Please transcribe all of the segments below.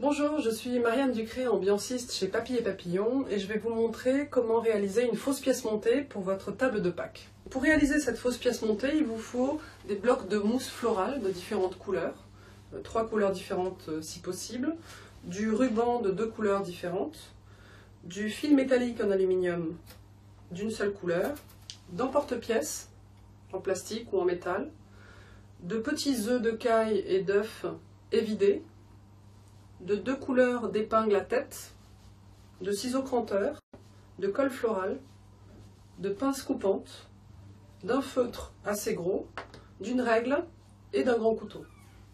Bonjour, je suis Marianne Ducré, ambianciste chez Papy et Papillon et je vais vous montrer comment réaliser une fausse pièce montée pour votre table de Pâques. Pour réaliser cette fausse pièce montée, il vous faut des blocs de mousse florale de différentes couleurs, 3 couleurs différentes si possible, du ruban de 2 couleurs différentes, du fil métallique en aluminium d'une seule couleur, d'emporte-pièces en plastique ou en métal, de petits œufs de caille et d'œufs évidés, de 2 couleurs d'épingles à tête, de ciseaux cranteurs, de colle florale, de pinces coupantes, d'un feutre assez gros, d'une règle et d'un grand couteau.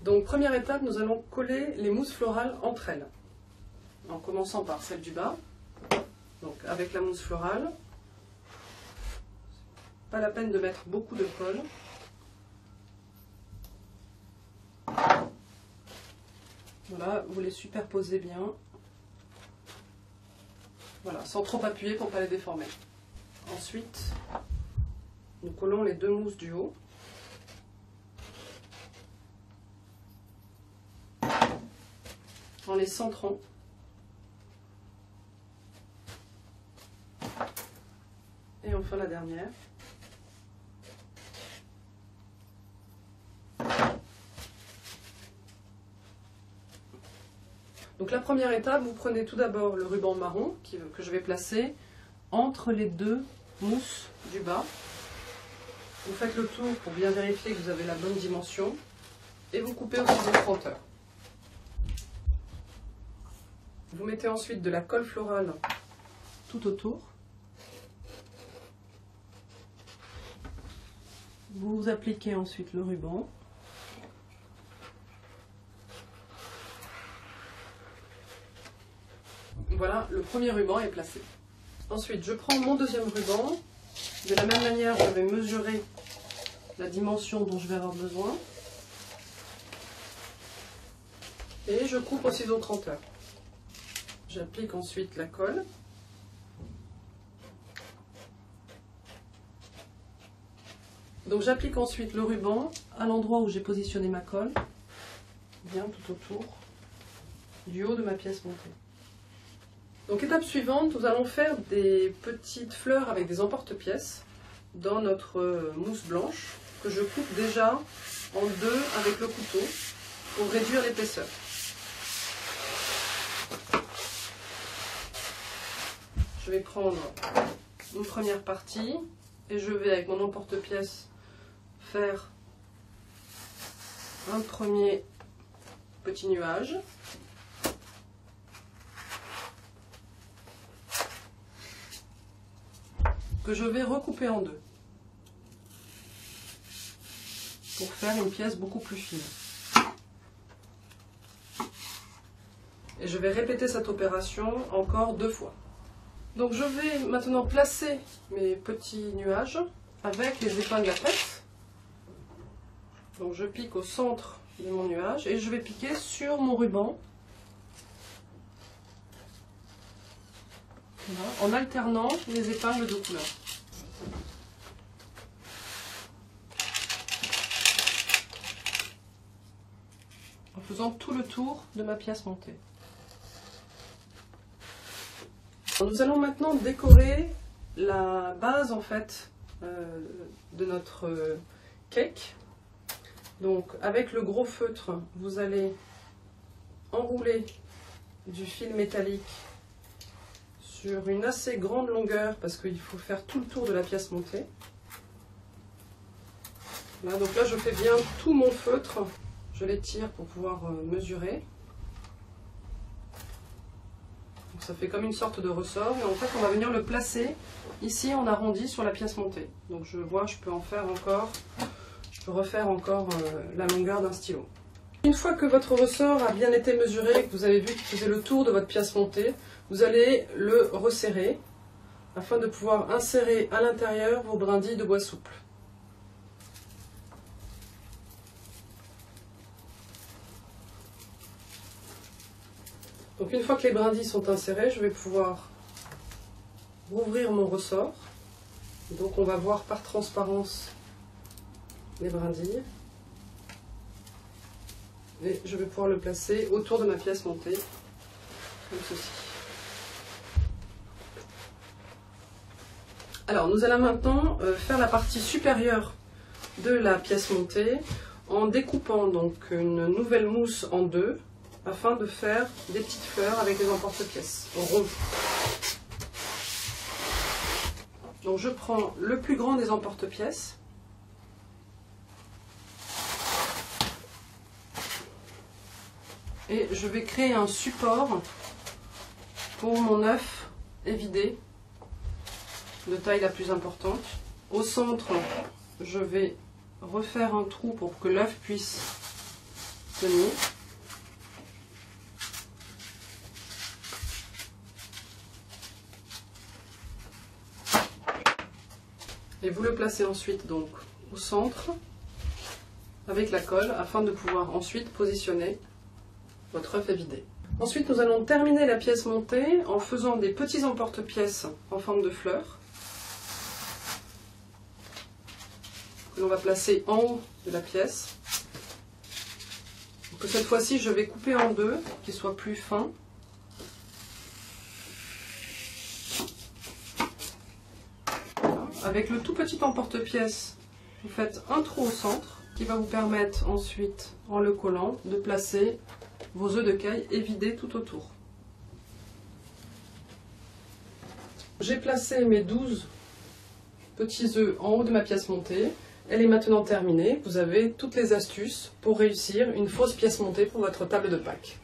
Donc première étape, nous allons coller les mousses florales entre elles. En commençant par celle du bas, donc avec la mousse florale. Pas la peine de mettre beaucoup de colle. Voilà, vous les superposez bien. Voilà, sans trop appuyer pour ne pas les déformer. Ensuite, nous collons les 2 mousses du haut. En les centrant. Et enfin la dernière. Donc la première étape, vous prenez tout d'abord le ruban marron que je vais placer entre les 2 mousses du bas. Vous faites le tour pour bien vérifier que vous avez la bonne dimension et vous coupez au ciseau cranteur. Vous mettez ensuite de la colle florale tout autour. Vous appliquez ensuite le ruban. Voilà, le premier ruban est placé. Ensuite, je prends mon deuxième ruban. De la même manière, je vais mesurer la dimension dont je vais avoir besoin. Et je coupe au ciseau cranteur. J'applique ensuite la colle. Donc j'applique ensuite le ruban à l'endroit où j'ai positionné ma colle, bien tout autour du haut de ma pièce montée. Donc étape suivante, nous allons faire des petites fleurs avec des emporte-pièces dans notre mousse blanche que je coupe déjà en 2 avec le couteau pour réduire l'épaisseur. Je vais prendre une première partie et je vais avec mon emporte-pièce faire un premier petit nuage. Que je vais recouper en 2 pour faire une pièce beaucoup plus fine. Et je vais répéter cette opération encore 2 fois. Donc je vais maintenant placer mes petits nuages avec les épingles à tête. Donc je pique au centre de mon nuage et je vais piquer sur mon ruban. Voilà, en alternant les épingles de couleur. En faisant tout le tour de ma pièce montée. Nous allons maintenant décorer la base en fait de notre cake. Donc avec le gros feutre, vous allez enrouler du fil métallique sur une assez grande longueur parce qu'il faut faire tout le tour de la pièce montée. Voilà, donc là je fais bien tout mon feutre, je l'étire pour pouvoir mesurer. Donc ça fait comme une sorte de ressort et en fait on va venir le placer ici en arrondi sur la pièce montée. Donc je vois, je peux refaire encore la longueur d'un stylo. Une fois que votre ressort a bien été mesuré, que vous avez vu qu'il faisait le tour de votre pièce montée, vous allez le resserrer afin de pouvoir insérer à l'intérieur vos brindilles de bois souple. Donc une fois que les brindilles sont insérées, je vais pouvoir rouvrir mon ressort. Donc on va voir par transparence les brindilles. Et je vais pouvoir le placer autour de ma pièce montée, comme ceci. Alors nous allons maintenant faire la partie supérieure de la pièce montée en découpant donc une nouvelle mousse en deux afin de faire des petites fleurs avec les emporte-pièces ronds. Donc je prends le plus grand des emporte-pièces et je vais créer un support pour mon œuf évidé de taille la plus importante. Au centre, je vais refaire un trou pour que l'œuf puisse tenir. Et vous le placez ensuite donc au centre avec la colle afin de pouvoir ensuite positionner votre œuf évidé. Ensuite, nous allons terminer la pièce montée en faisant des petits emporte-pièces en forme de fleurs que l'on va placer en haut de la pièce. Donc, cette fois-ci, je vais couper en deux, qu'il soit plus fin. Avec le tout petit emporte-pièce, vous faites un trou au centre qui va vous permettre ensuite, en le collant, de placer vos œufs de caille évidés tout autour. J'ai placé mes 12 petits œufs en haut de ma pièce montée. Elle est maintenant terminée. Vous avez toutes les astuces pour réussir une fausse pièce montée pour votre table de Pâques.